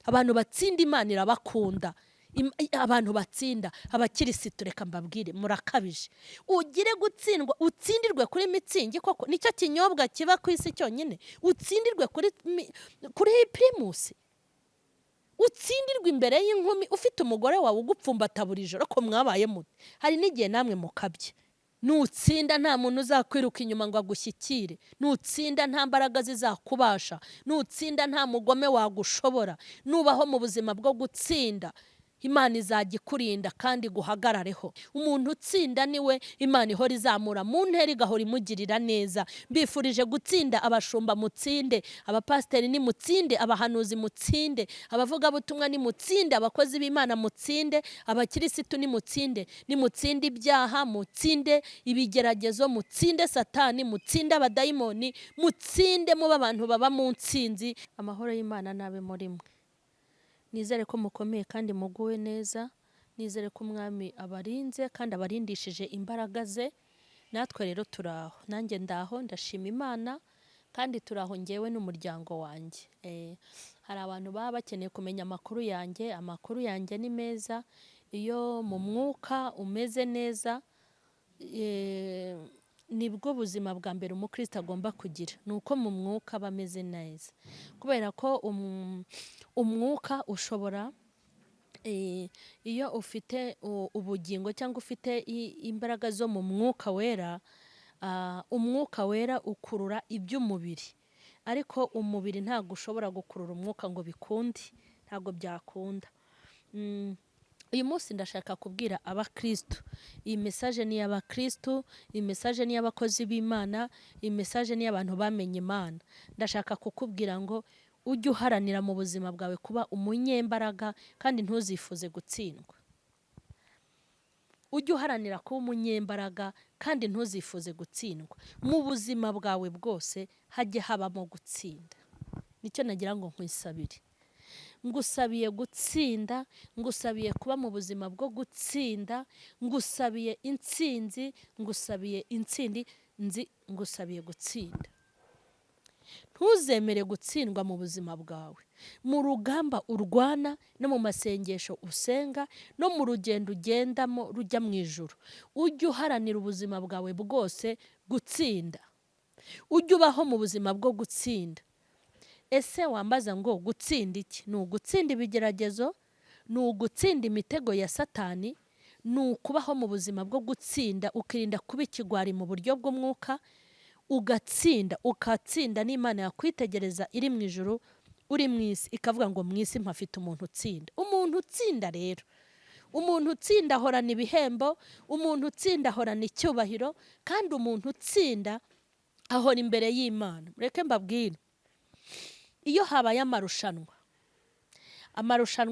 abantu batsinda Imana irabakunda. Abantu batsinda abakirisitu reka mbabwire murakabije. Ugire gutsindwa utsindirwe kuri mitsingi koko nicyo kinyobwa kiba ku isi cyonyine. Utsindirwe kuri primus. Utsindirwe imbere y'inkumi ufite umugore wawe ugupfumbata buri joro ko mwabaye muti. Hari n'igihe namwe mukabye. Nutsinda nta muntu uzakwiruka inyuma ngo agushyikire. Nutsinda nta mbaraga zizakubasha. Nutsinda nta mugome wagushobora. Nubaho mu buzima bwo gutsinda, Imana izajya ikurinda kandi guhagarareho. Umuntu utsinda niwe Imana ihora izamura mu ntera igahora imugirira neza. Mbifurije gutsinda. Abashumba mutsinde, abapasiteri ni mutsinde, abahanuzi mutsinde, abavugabutumwa ni mutsinde, abakozi b'Imana mutsinde, abakirisitu ni mutsinde. Ni mutsinde ibyaha, mutsinde ibigeragezo, mutsinde Satani, mutsinde abadayimoni, mutsinde muba abantu baba mu ntsinzi. Amahoro y'Imana nabe muri mwe. Nizere ko mukomeye kandi muguwe neza. Nizere ko umwami abarinze kandi abarindishije imbaraga ze. Natwe rero turaho, nanjye ndaho, ndashima Imana kandi turaho ngewe n'umuryango wanjye. Hari abantu baba bakeneye kumenya amakuru yanjye. Amakuru yanjye ni meza. Iyo mu mwuka umeze neza, nibwo buzima bwa mbere umukristo agomba kugira. Nuko mu mwuka aba ameze neza. Kubera ko umwuka ushobora, iyo ufite ubugingo cyangwa ufite imbaraga zo mu mwuka wera, umwuka wera ukurura iby'umubiri. Ariko umubiri ntabwo ushobora gukurura umwuka ngo bikunde. Ntabwo byakunda. Uyu munsi ndashaka kubwira abakristo. Iyi message ni y'abakristo, iyi message ni y'abakozi b'Imana, iyi message ni y'abantu bamenye Imana. Ndashaka kukubwira ngo ujye uharanira mu buzima bwawe kuba umunyembaraga kandi ntuzifuze gutsindwa. Ujye uharanira kuba umunyembaraga kandi ntuzifuze gutsindwa. Mu buzima bwawe bwose hajye habamo gutsinda. Nicyo nagira ngo nkwisabire. Ngusabiye gutsinda, ngusabiye kuba mu buzima bwo gutsinda, ngusabiye intsinzi, ngusabiye intsindi, ngusabiye gutsinda. Ntuzemere gutsindwa mu buzima bwawe. Mu rugamba urwana no mu masengesho usenga no mu rugendo ugendamo rujya mu ijuru. Ujye uharanira ubuzima bwawe bwose gutsinda. Ujye ubaho mu buzima bwo gutsinda. Ese wambaza ngo gutsinda iki? Ni ugutsinda ibigeragezo, ni ugutsinda imitego ya Satani, ni ukubaho mu buzima bwo gutsinda ukirinda kuba ikigwari mu buryo bw'umwuka, ugatsinda ukatsinda n'Imana yakwitegereza iri mu ijuru uri mu isi ikavuga ngo mu isi mpafite umuntu utsinda. Umuntu utsinda rero, umuntu utsinda ahorana ibihembo, umuntu utsinda ahorana icyubahiro, kandi umuntu utsinda ahora imbere y'Imana. Mureke mbabwire, iyo habaye amarushanwa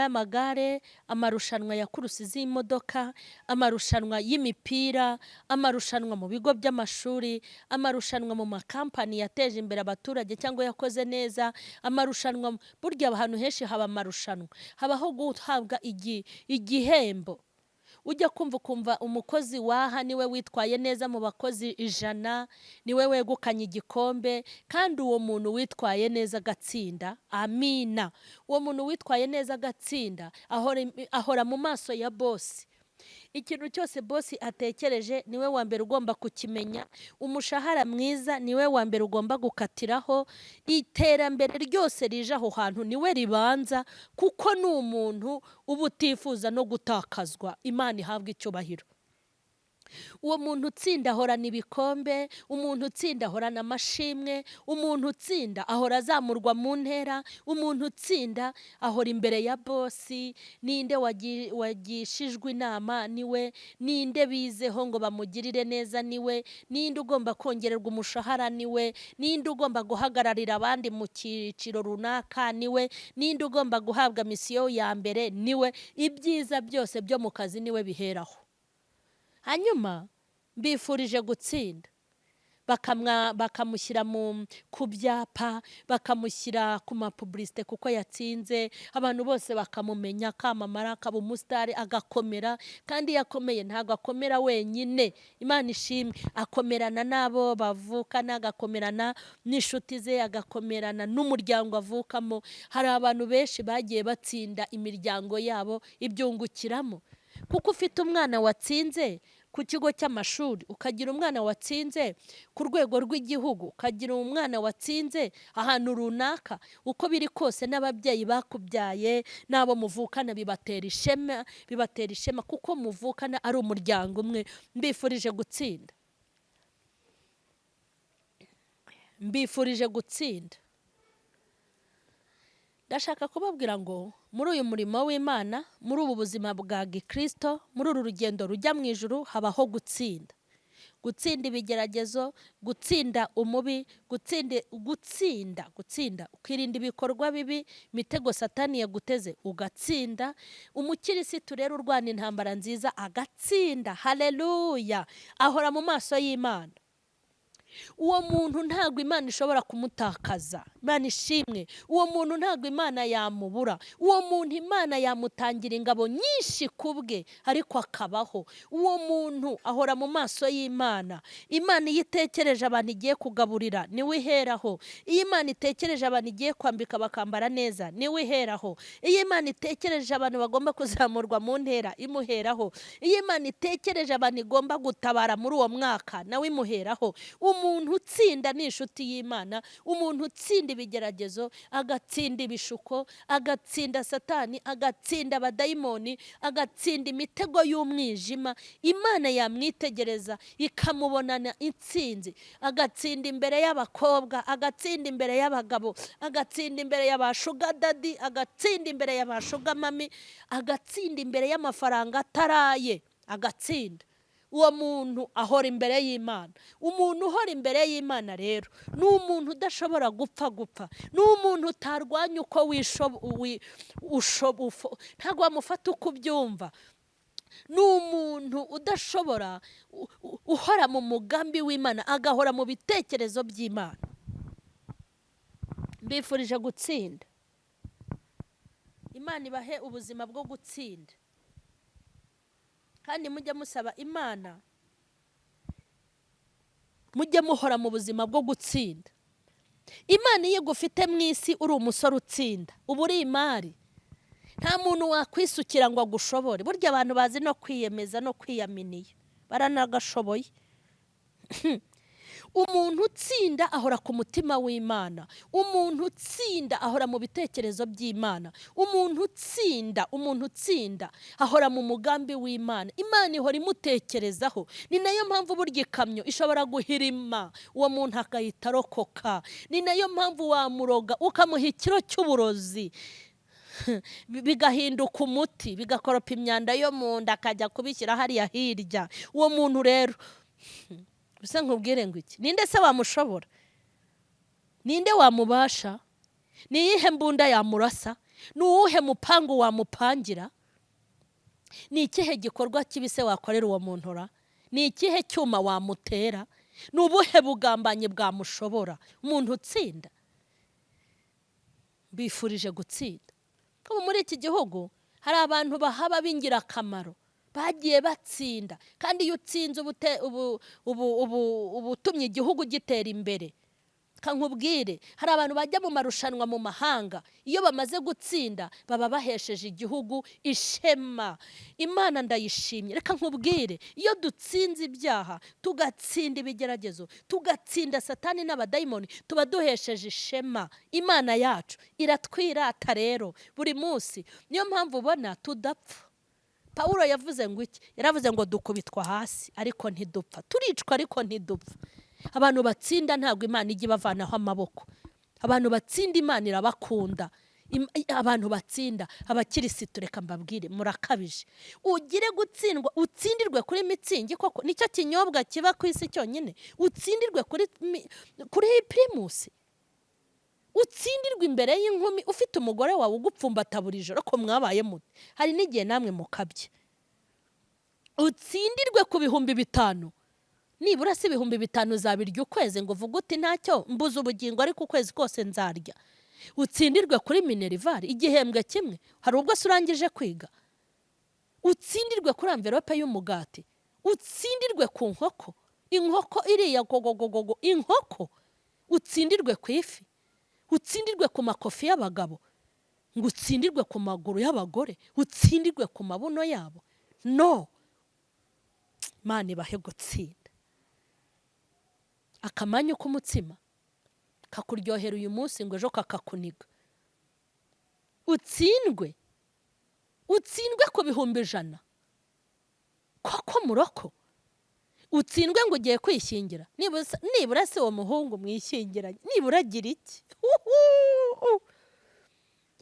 y'amagare, amarushanwa ya kurusi z'imodoka, amarushanwa y'imipira, amarushanwa mu bigo by'amashuri, amarushanwa mu makampani yateje imbere abaturage cyangwa yakoze neza, amarushanwa, burya ahantu henshi haba amarushanwa, habaho guhabwa igihembo. Ujya kumva umukozi waha niwe witwaye neza mu bakozi 100, niwe wegukanye igikombe, kandi uwo muntu witwaye neza agatsinda. Amina. Uwo muntu witwaye neza agatsinda ahora mu maso ya bosi. Ikintu cyose bosi atekereje niwe wa mbere ugomba kukimenya. Umushahara mwiza niwe wa mbere ugomba gukatiraho. Iterambere ryose rije aho hantu niwe ribanza, kuko ni umuntu uba utifuza no gutakazwa. Imana ihabwa icyubahiro. Uwo muntu utsinda ahorana ibikombe, umuntu utsinda ahorana amashimwe, umuntu utsinda ahora azamurwa mu ntera, umuntu utsinda ahora imbere ya bosi. Ninde wagishijwe inama niwe, ninde bizeho ngo bamugirire neza niwe, ninde ugomba kongererwa umushahara niwe, ninde ugomba guhagararira abandi mu cyiciro runaka niwe, ninde ugomba guhabwa misiyo ya mbere niwe. Ibyiza byose byo mu kazi niwe biheraho. Hanyuma mbifurije gutsinda. bakamushyira ku byapa, bakamushyira ku mapubulisite kuko yatsinze, abantu bose bakamumenya, akamamara, akaba umusitari, agakomera. Kandi iyo akomeye ntabwo akomera wenyine, Imana ishimwe, akomerana n'abo bavukana, agakomerana n'inshuti ze, agakomerana n'umuryango avukamo. Hari abantu benshi bagiye batsinda imiryango yabo ibyungukiramo, kuko ufite umwana watsinze ku kigo cy'amashuri, ukagira umwana watsinze ku rwego rw'igihugu, ukagira umwana watsinze ahantu runaka, uko biri kose n'ababyeyi bakubyaye n'abo muvukana bibatera ishema kuko muvukana ari umuryango umwe. Mbifurije gutsinda, mbifurije gutsinda. Ndashaka kubabwira ngo muri uyu murimo w'Imana, muri ubu buzima bwa gikristo, muri uru rugendo rujya mu ijuru, habaho gutsinda. Gutsinda ibigeragezo, gutsinda umubi, gutsinda ukirinda ibikorwa bibi, imitego satani yaguteze ugatsinda. Umukirisitu rero urwana intambara nziza agatsinda. Haleluya! Ahora mu maso y'Imana. Uwo muntu ntabwo Imana ishobora kumutakaza, Imana ishimwe. Uwo muntu ntabwo Imana yamubura, uwo muntu Imana yamutangira ingabo nyinshi kubwe, ariko akabaho. Uwo muntu ahora mu maso y'Imana. Imana iyo itekereje abantu igiye kugaburira niwe iheraho. Iyo Imana itekereje abantu igiye kwambika bakambara neza niwe iheraho. Iyo Imana itekereje abantu bagomba kuzamurwa mu ntera imuheraho. Iyo Imana itekereje abantu igomba gutabara muri uwo mwaka nawe imuheraho. Umuntu utsinda ni inshuti y'Imana. Umuntu utsinda ibigeragezo, agatsinda ibishuko, agatsinda satani, agatsinda abadayimoni, agatsinda imitego y'umwijima, Imana yamwitegereza ikamubonana intsinzi. Agatsinda imbere y'abakobwa, agatsinda imbere y'abagabo, agatsinda imbere y'abashugadadi, agatsinda imbere y'abashugamami, agatsinda imbere y'amafaranga ataraye, agatsinda. Uwo muntu ahora imbere y'Imana. Umuntu uhora imbere y'Imana rero ni umuntu udashobora gupfa. Ni umuntu utarwanya uko ntabwo wamufata uko ubyumva. Ni umuntu udashobora, uhora mu mugambi w'Imana, agahora mu bitekerezo by'Imana. Mbifurije gutsinda. Imana ibahe ubuzima bwo gutsinda. Kandi mujye musaba Imana, mujye muhora mu buzima bwo gutsinda. Imana iyo igufite mu isi uri umusore utsinda, uba uri imari. Nta muntu wakwisukira ngo agushobore. Burya abantu bazi no kwiyemeza no kwiyaminiye, baranagashoboye. Umuntu utsinda ahora ku mutima w'Imana. Umuntu utsinda ahora mu bitekerezo by'Imana. Umuntu utsinda ahora mu mugambi w'Imana. Imana ihora imutekerezaho. Ni nayo mpamvu burya ikamyo ishobora guhirima uwo muntu akahita arokoka. Ni nayo mpamvu wamuroga ukamuha ikiro cy'uburozi bigahinduka umuti, bigakoropa imyanda yo mu nda akajya kubishyira hariya hirya. Uwo muntu rero bisa nkubwire ngo iki, ninde se wamushobora? Ninde wamubasha? Ni iyihe mbunda yamurasa? Ni uwuhe mupangu wamupangira? Ni ikihe gikorwa kibi se wakorera uwo muntu ra? Ni ikihe cyuma wamutera? Ni ubuhe bugambanyi bwamushobora? Umuntu utsinda. Bifurije gutsinda. Kuko muri iki gihugu hari abantu bahaba b'ingirakamaro, bagiye batsinda. Kandi iyo utsinze ubutumye igihugu gitera imbere. Kankubwire, hari abantu bajya mu marushanwa mu mahanga, iyo bamaze gutsinda baba bahesheje igihugu ishema. Imana ndayishimye. Reka nkubwire, iyo dutsinze ibyaha, tugatsinda ibigeragezo, tugatsinda satani n'abadayimoni, tuba duhesheje ishema. Imana yacu iratwirata rero buri munsi. Niyo mpamvu ubona tudapfa. Pawulo yavuze ngo iki? Yaravuze ngo dukubitwa hasi ariko ntidupfa, turicwa ariko ntidupfa. Abantu batsinda ntabwo Imana ijya ibavanaho amaboko. Abantu batsinda Imana irabakunda. Abantu batsinda, abakirisitu reka mbabwire murakabije. Ugire gutsindwa, utsindirwe kuri mitsingi, koko nicyo kinyobwa kiba ku isi cyonyine. Utsindirwe kuri primusi. Utsindirwe imbere y'inkumi ufite umugore wawe ugupfumbata buri joro ko mwabaye muti. Hari n'igihe namwe mukabye. Utsindirwe ku 5,000. nibura si 5,000 uzabirya ukwezi ngo uvuge uti ntacyo mbuze ubugingo ariko ukwezi kose nzarya. Utsindirwe kuri minerivare igihembwe kimwe, hari ubwo se urangije kwiga. Utsindirwe kuri envelope y'umugati, utsindirwe ku nkoko, inkoko iriya gogogogogo, inkoko. Utsindirwe ku ifi, utsindirwe ku makofi y'abagabo, ngo utsindirwe ku maguru y'abagore, utsindirwe ku mabuno yabo. No, Imana ibahe gutsinda. Akamanyu k'umutsima kakuryohera uyu munsi ngo ejo kakakuniga. Utsindwe ku 100,000 koko muroko. Utsindwe ngo ugiye kwishingira, nibura se uwo muhungu mwishyingiranye, nibura agira iki?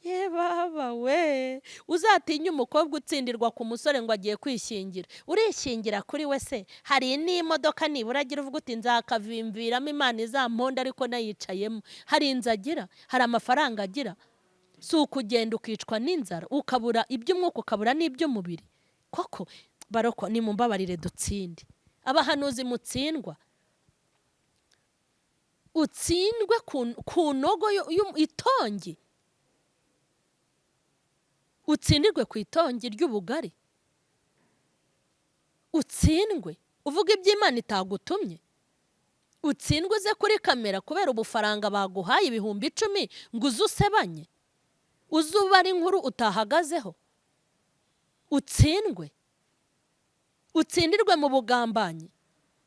Ye baba we, uzatinya umukobwa utsindirwa ku musore ngo agiye kwishingira. Urishingira kuri we se? Hari n'imodoka nibura agira uvuga uti nzakavimviramo Imana izamponda ariko nayicayemo. Hari inzu agira, hari amafaranga agira. Si ukugenda ukicwa n'inzara, ukabura iby'umwuka ukabura n'iby'umubiri. Koko baroko nimumbabarire dutsinde. Abahanuzi mutsindwa. Utsindwe ku nogo itongi. Utsindirwe ku itongi ry'ubugari. Utsindwe uvuga iby'Imana itagutumye. Utsindwe uze kuri kamera kubera ubufaranga baguhaye 10,000 ngo uzusebanye, uzubara inkuru utahagazeho. Utsindwe. Utsindirwe mu bugambanyi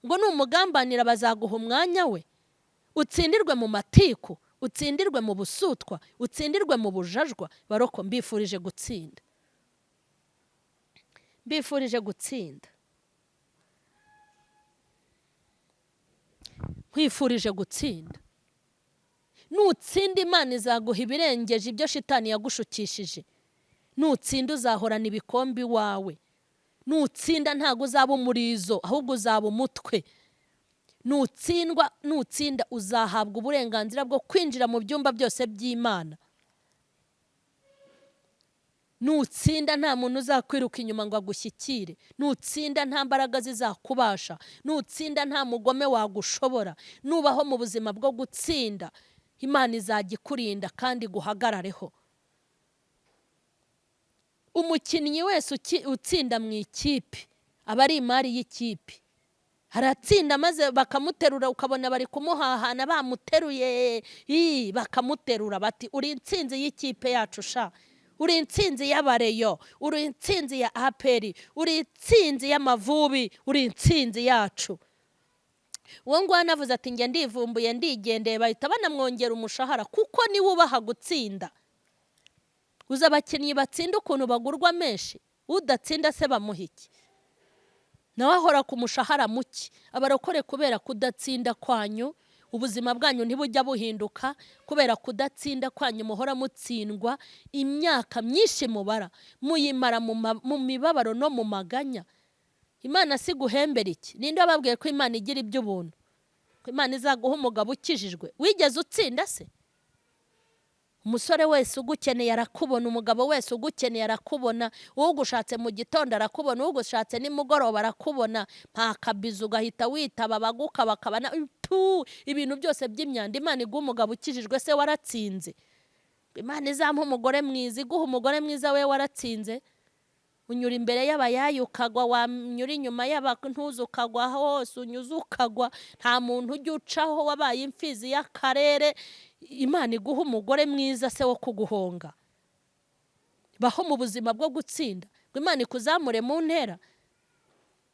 ngo numugambanira bazaguha umwanya we. Utsindirwe mu matiku, utsindirwe mu busutwa, utsindirwe mu bujajwa. Baroko mbifurije gutsinda. Mbifurije gutsinda. Nkwifurije gutsinda. Nutsinda Imana izaguha ibirengeje ibyo shitani yagushukishije. Nutsinda uzahorana ibikombe wawe. Nutsinda ntago uzaba umurizo ahubwo uzaba umutwe. Nutsinda uzahabwa uburenganzira bwo kwinjira mu byumba byose by'Imana. Nutsinda nta muntu uzakwiruka inyuma ngo agushyikire. Nutsinda nta mbaraga zizakubasha. Nutsinda nta mugome wagushobora. Nubaho mu buzima bwo gutsinda, Imana izajya ikurinda kandi guhagarareho. Umukinnyi wese utsinda mu ikipe aba ari imari y'ikipe. Haratsinda maze bakamuterura ukabona bari kumuhahana bamuteruye, bakamuterura bati uri intsinzi y'ikipe yacu sha, uri intsinzi y'abareyo, uri intsinzi ya aperi, uri intsinzi y'amavubi, uri intsinzi yacu. Uwo nguwo anavuze ati njye ndivumbuye ndigendeye, bahita banamwongera umushahara kuko ni wubaha gutsinda. Uza abakinnyi batsinda ukuntu bagurwa menshi, udatsinda se bamuhiki nawe ahora ku mushahara muke. Abarokore kubera kudatsinda kwanyu ubuzima bwanyu ntibujya buhinduka, kubera kudatsinda kwanyu muhora mutsindwa. Imyaka myinshi mubara muyimara mu mibabaro no mu maganya. Imana si guhembera iki? Ninde wababwiye ko Imana igira iby'ubuntu? Ko Imana izaguha umugabo ukijijwe? Wigeze utsinda se? Umusore wese ugukeneye arakubona, umugabo wese ugukeneye arakubona, ugushatse mu gitondo arakubona, ugushatse nimugoroba arakubona. Nta kabizu ugahita witaba abaguka bakabana ibintu byose by'imyanda. Imana iguha umugabo ukijijwe se waratsinze? Imana izampa umugore mwiza, iguha umugore mwiza we waratsinze? Unyura imbere y'abayayi ukagwa, wanyura inyuma y'abantuza ukagwa, hose unyuze ukagwa. Nta muntu ujya ucaho, wabaye imfizi y'akarere. Imana iguha umugore mwiza se wo kuguhonga. Baho mu buzima bwo gutsinda. Imana ikuzamure mu ntera,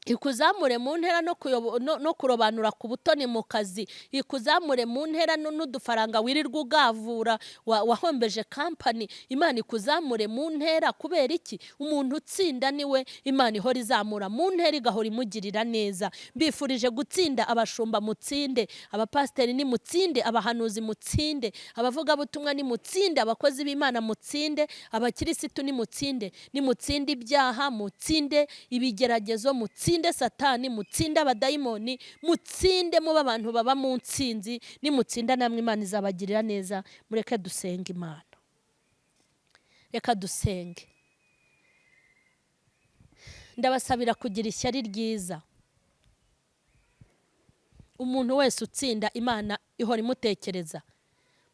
ikuzamure mu ntera no kurobanura ku butoni mu kazi, ikuzamure mu ntera n'udufaranga wirirwa ugavura wahombeje kampani. Imana ikuzamure mu ntera. Kubera iki? Umuntu utsinda niwe Imana ihora izamura mu ntera igahora imugirira neza. Mbifurije gutsinda. Abashumba mutsinde, abapasiteri ni mutsinde, abahanuzi mutsinde, abavugabutumwa ni mutsinde, abakozi b'Imana mutsinde, abakirisitu ni mutsinde. Ni mutsinde ibyaha, mutsinde ibigeragezo, mutsinde Satani, mutsinde abadayimoni, mutsinde muba abantu baba mu ntsinzi. Ni mutsinda namwe Imana izabagirira neza. Mureke dusenge Imana. Reka dusenge. Ndabasabira kugira ishyari ryiza. umuntu wese utsinda Imana ihora imutekereza.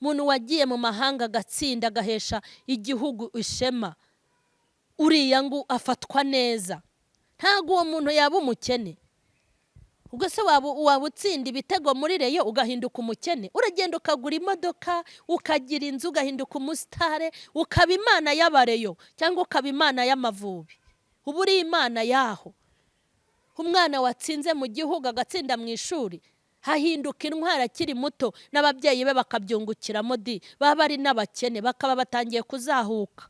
Umuntu wagiye mu mahanga agatsinda agahesha igihugu ishema, uriya ngo afatwa neza. Ntabwo uwo muntu yaba umukene. Ubwo se waba utsinda ibitego muri reyo ugahinduka umukene? Uragenda ukagura imodoka, ukagira inzu, ugahinduka umusitare, ukaba Imana y'abareyo cyangwa ukaba Imana y'Amavubi. Ubu uri Imana yaho. Umwana watsinze mu gihugu agatsinda mu ishuri, hahinduka intwara akiri muto, n'ababyeyi be bakabyungukiramo baba ari n'abakene, bakaba batangiye kuzahuka.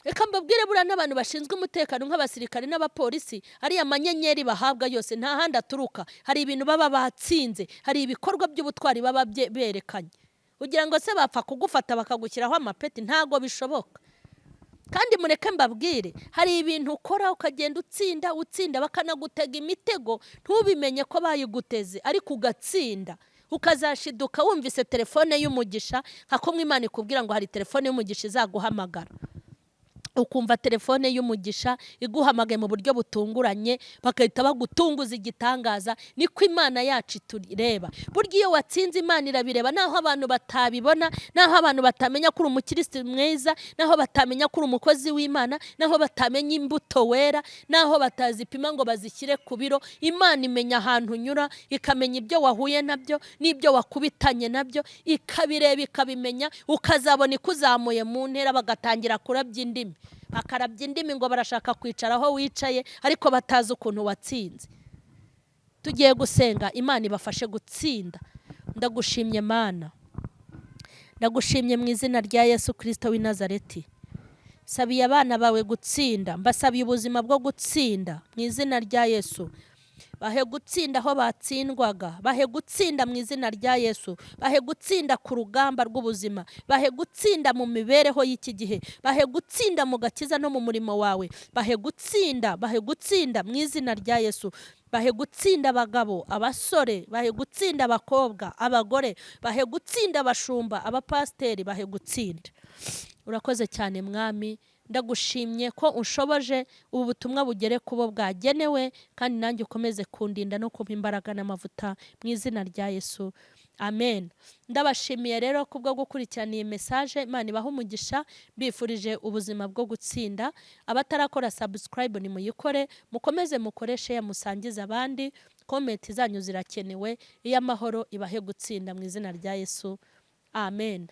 Reka mbabwire buriya n'abantu bashinzwe umutekano nk'abasirikare n'abapolisi, ariya manyenyeri bahabwa yose nta handi aturuka. Hari ibintu baba batsinze, hari ibikorwa by'ubutwari baba berekanye. Ugira ngo se bapfa kugufata bakagushyiraho amapeti? Ntago bishoboka. Kandi mureke mbabwire, hari ibintu ukora ukagenda utsinda bakanagutega imitego, ntubimenye ko bayiguteze, ariko ugatsinda. Ukazashiduka wumvise telefone y'umugisha, hakomwe Imana ikubwira ngo hari telefone y'umugisha izaguhamagara. Ukumva telefone y'umugisha iguhamagaye mu buryo butunguranye, bakahita bagutunguza igitangaza. Niko Imana yacu tureba. Burya iyo watsinze Imana irabireba, naho abantu batabibona, naho abantu batamenya ko uri umukristo mwiza, naho batamenya ko uri umukozi w'Imana, naho batamenya imbuto wera, naho batazipima ngo bazishyire ku biro. Imana imenya ahantu unyura, ikamenya ibyo wahuye nabyo n'ibyo wakubitanye nabyo, ikabireba ikabimenya, ukazabona ikuzamuye mu ntera, bagatangira kurabya indimi. Bakarabya indimi ngo barashaka kwicara aho wicaye, ariko batazi ukuntu watsinze. Tugiye gusenga Imana ibafashe gutsinda. Ndagushimye Mana, ndagushimye mu izina rya Yesu Kristo w'i Nazareti. Sabiye abana bawe gutsinda, mbasabiye ubuzima bwo gutsinda mu izina rya Yesu. Bahe gutsinda aho batsindwaga, bahe gutsinda mu izina rya Yesu, bahe gutsinda ku rugamba rw'ubuzima, bahe gutsinda mu mibereho y'iki gihe, bahe gutsinda mu gakiza no mu murimo wawe, bahe gutsinda mu izina rya Yesu. Bahe gutsinda abagabo, abasore, bahe gutsinda abakobwa, abagore, bahe gutsinda abashumba, abapasiteri, bahe gutsinda. Urakoze cyane Mwami, ndagushimye ko unshoboje ubu butumwa bugere kubo bwagenewe, kandi nanjye ukomeze kundinda no kumpa imbaraga n'amavuta mu izina rya Yesu. Amen. Ndabashimiye rero kubwo gukurikirana iyi message. Imana ibahe umugisha, mbifurije ubuzima bwo gutsinda. Abatarakora subscribe ni muyikore, mukomeze mukoreshe musangize abandi. Comment zanyu zirakenewe. Iy'amahoro ibahe gutsinda mu izina rya Yesu. Amen.